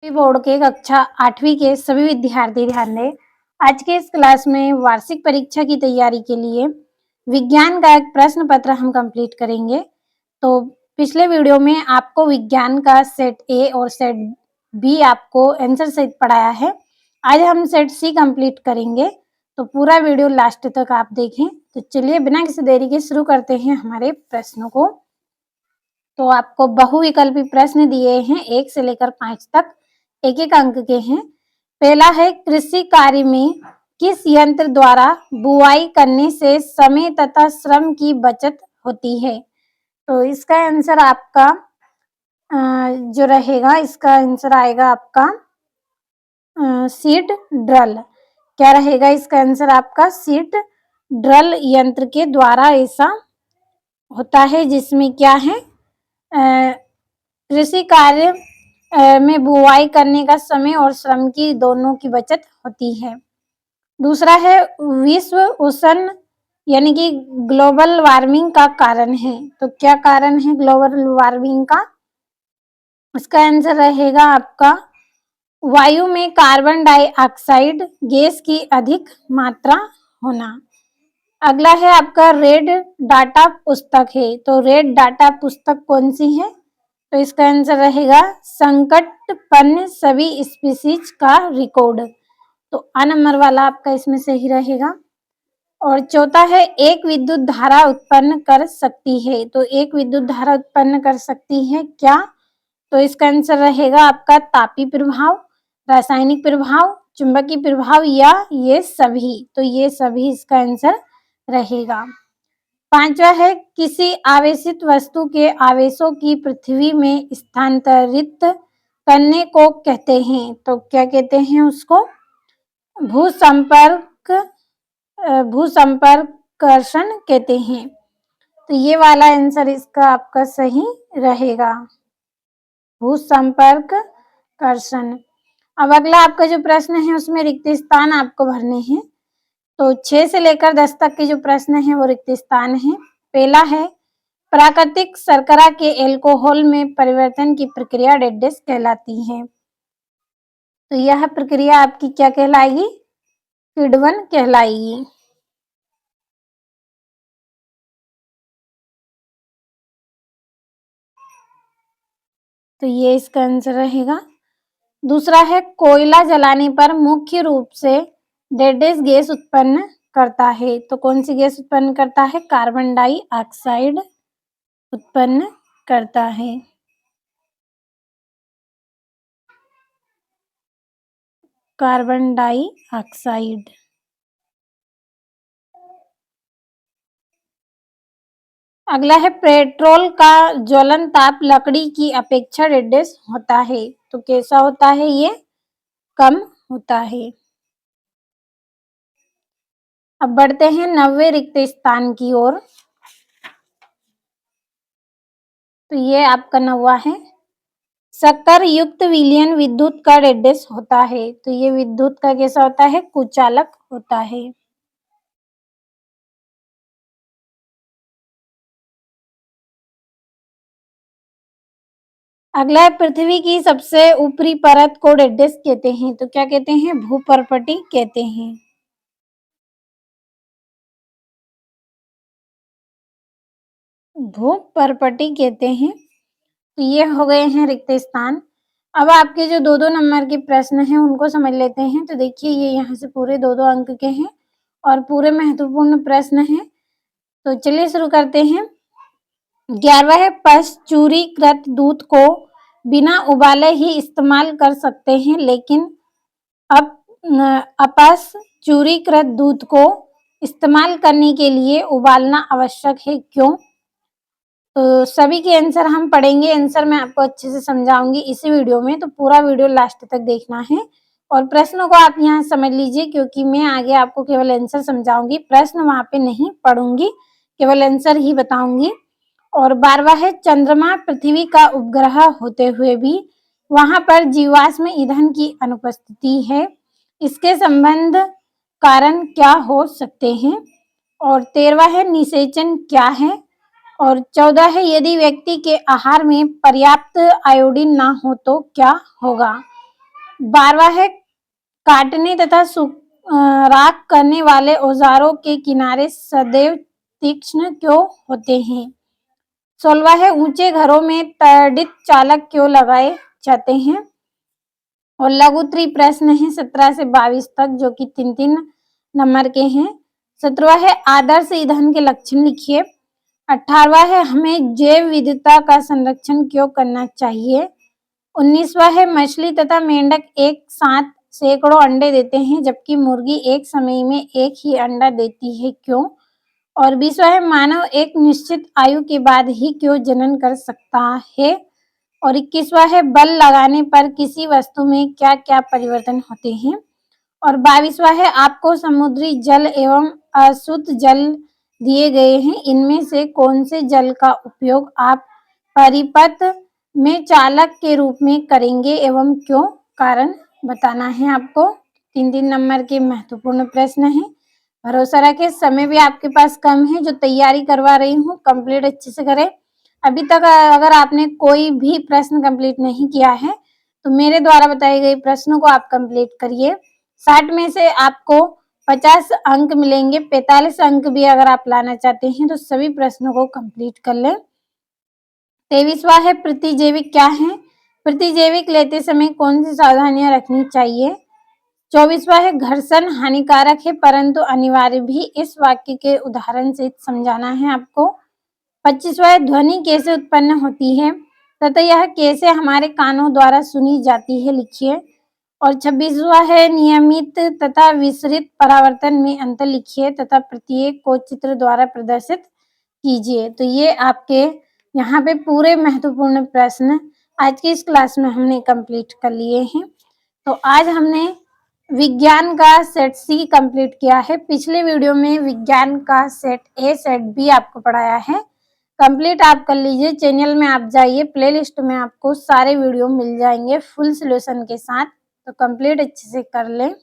Board के कक्षा 8वीं के सभी विद्यार्थी ध्यान दें। आज के इस क्लास में वार्षिक परीक्षा की तैयारी के लिए विज्ञान का एक प्रश्न पत्र हम कंप्लीट करेंगे। तो पिछले वीडियो में आपको विज्ञान का सेट ए और सेट बी आपको आंसर सहित पढ़ाया है। आज हम सेट सी कंप्लीट करेंगे, तो पूरा वीडियो लास्ट तक आप देखें। तो चलिए बिना किसी देरी के शुरू करते हैं हमारे प्रश्नों को। तो आपको बहुविकल्पी प्रश्न दिए हैं 1 से लेकर 5 तक, एक अंक के हैं। पहला है, कृषि कार्य में किस यंत्र द्वारा बुआई करने से समय तथा श्रम की बचत होती है? तो इसका आंसर आपका जो रहेगा, इसका आंसर आएगा आपका सीड ड्रिल। क्या रहेगा इसका आंसर आपका? सीड ड्रिल यंत्र के द्वारा ऐसा होता है, जिसमें क्या है, कृषि कार्य में बुआई करने का समय और श्रम की दोनों की बचत होती है। दूसरा है, विश्व उष्ण यानी कि ग्लोबल वार्मिंग का कारण है। तो क्या कारण है ग्लोबल वार्मिंग का? इसका आंसर रहेगा आपका वायु में कार्बन डाइऑक्साइड गैस की अधिक मात्रा होना। अगला है आपका रेड डाटा पुस्तक है। तो रेड डाटा पुस्तक कौन सी है? तो इसका आंसर रहेगा संकटपन्न सभी स्पीशीज का रिकॉर्ड। तो आ नंबर वाला आपका इसमें सही रहेगा। और चौथा है, एक विद्युत धारा उत्पन्न कर सकती है। तो एक विद्युत धारा उत्पन्न कर सकती है क्या? तो इसका आंसर रहेगा आपका तापी प्रभाव, रासायनिक प्रभाव, चुंबकीय प्रभाव या ये सभी। तो ये सभी इसका आंसर रहेगा। पांचवा है, किसी आवेशित वस्तु के आवेशों की पृथ्वी में स्थानांतरित करने को कहते हैं। तो क्या कहते हैं उसको? भूसंपर्कर्षण कहते हैं। तो ये वाला आंसर इसका आपका सही रहेगा, भूसंपर्कर्षण। अब अगला आपका जो प्रश्न है उसमें रिक्त स्थान आपको भरने हैं। तो 6 से लेकर 10 तक के जो प्रश्न हैं वो रिक्त स्थान है। पहला है, प्राकृतिक शर्करा के एल्कोहल में परिवर्तन की प्रक्रिया डेडेस कहलाती है। तो यह प्रक्रिया आपकी क्या कहलाएगी? किण्वन कहलाएगी। तो ये इसका आंसर रहेगा। दूसरा है, कोयला जलाने पर मुख्य रूप से डेडेस गैस उत्पन्न करता है। तो कौन सी गैस उत्पन्न करता है? कार्बन डाइऑक्साइड उत्पन्न करता है। Carbon dioxide. अगला है, पेट्रोल का ज्वलन ताप लकड़ी की अपेक्षा डेडेस होता है। तो कैसा होता है ये? कम होता है। अब बढ़ते हैं 90वें रिक्त स्थान की ओर। तो ये आपका 90वां है, शक्कर युक्त विलयन विद्युत का डेडेस होता है। तो ये विद्युत का कैसा होता है? कुचालक होता है। अगला है, पृथ्वी की सबसे ऊपरी परत को डेडेस कहते हैं। तो क्या कहते हैं? भूपर्पटी कहते हैं। भूपर्पटी कहते हैं। तो ये हो गए हैं रिक्त स्थान। अब आपके जो 2-2 नंबर के प्रश्न हैं उनको समझ लेते हैं। तो देखिए, ये यहाँ से पूरे 2-2 अंक के हैं और पूरे महत्वपूर्ण प्रश्न हैं। तो चलिए शुरू करते हैं। 11वां है, पाश्चुरीकृत दूध को बिना उबाले ही इस्तेमाल कर सकते हैं, लेकिन अब अपाश्चुरीकृत दूध को इस्तेमाल करने के लिए उबालना आवश्यक है, क्यों? तो सभी के आंसर हम पढ़ेंगे। आंसर मैं आपको अच्छे से समझाऊंगी इसी वीडियो में, तो पूरा वीडियो लास्ट तक देखना है। और प्रश्नों को आप यहाँ समझ लीजिए, क्योंकि मैं आगे आपको केवल आंसर समझाऊंगी, प्रश्न वहां पे नहीं पढ़ूंगी, केवल आंसर ही बताऊंगी। और 12वां है, चंद्रमा पृथ्वी का उपग्रह होते हुए भी वहां पर जीवाश्म ईंधन की अनुपस्थिति है, इसके संबंध कारण क्या हो सकते हैं? और 13वां है, निषेचन क्या है? और 14 है, यदि व्यक्ति के आहार में पर्याप्त आयोडीन ना हो तो क्या होगा? 12वां है काटने तथा राख करने वाले औजारों के किनारे सदैव तीक्ष्ण क्यों होते हैं? 16वां है ऊंचे घरों में तड़ित चालक क्यों लगाए जाते हैं? और लघु प्रश्न है 17 से 22 तक जो कि 3-3 नंबर के हैं। 17वां है आदर्श ईंधन के लक्षण लिखिए। 18वां है हमें जैव विविधता का संरक्षण क्यों करना चाहिए। 19वां है मछली तथा मेंढक एक साथ सैकड़ों अंडे देते हैं जबकि मुर्गी एक समय में एक ही अंडा देती है क्यों। और 20वां है मानव एक निश्चित आयु के बाद ही क्यों जनन कर सकता है। और 21वां है बल लगाने पर किसी वस्तु में क्या क्या परिवर्तन होते हैं। और 22वां है आपको समुद्री जल एवं अशुद्ध जल दिए गए हैं, इनमें से कौन से जल का उपयोग आप परिपथ में चालक के रूप में करेंगे एवं क्यों, कारण बताना है आपको। 3-3 नंबर के महत्वपूर्ण प्रश्न हैं। भरोसा रखें, समय भी आपके पास कम है, जो तैयारी करवा रही हूँ कंप्लीट अच्छे से करें। अभी तक अगर आपने कोई भी प्रश्न कंप्लीट नहीं किया है तो मेरे द्वारा बताए गए प्रश्नों को आप कंप्लीट करिए। 60 में से आपको 50 अंक मिलेंगे। 45 अंक भी अगर आप लाना चाहते हैं तो सभी प्रश्नों को कंप्लीट कर लें। 23वां है प्रतिजैविक क्या है। प्रतिजैविक लेते समय कौन सी सावधानियां रखनी चाहिए। 24वां है घर्षण हानिकारक है परंतु अनिवार्य भी, इस वाक्य के उदाहरण से समझाना है आपको। 25वां है ध्वनि कैसे उत्पन्न होती है तथा यह कैसे हमारे कानों द्वारा सुनी जाती है, लिखिए। और 26वां है नियमित तथा विसरित परावर्तन में अंतर लिखिए तथा प्रत्येक को चित्र द्वारा प्रदर्शित कीजिए। तो ये आपके यहाँ पे पूरे महत्वपूर्ण प्रश्न आज की इस क्लास में हमने कंप्लीट कर लिए हैं। तो आज हमने विज्ञान का सेट सी कंप्लीट किया है। पिछले वीडियो में विज्ञान का सेट ए सेट बी आपको पढ़ाया है, कंप्लीट आप कर लीजिए। चैनल में आप जाइए, प्लेलिस्ट में आपको सारे वीडियो मिल जाएंगे फुल सॉल्यूशन के साथ, तो कंप्लीट अच्छे से कर लें।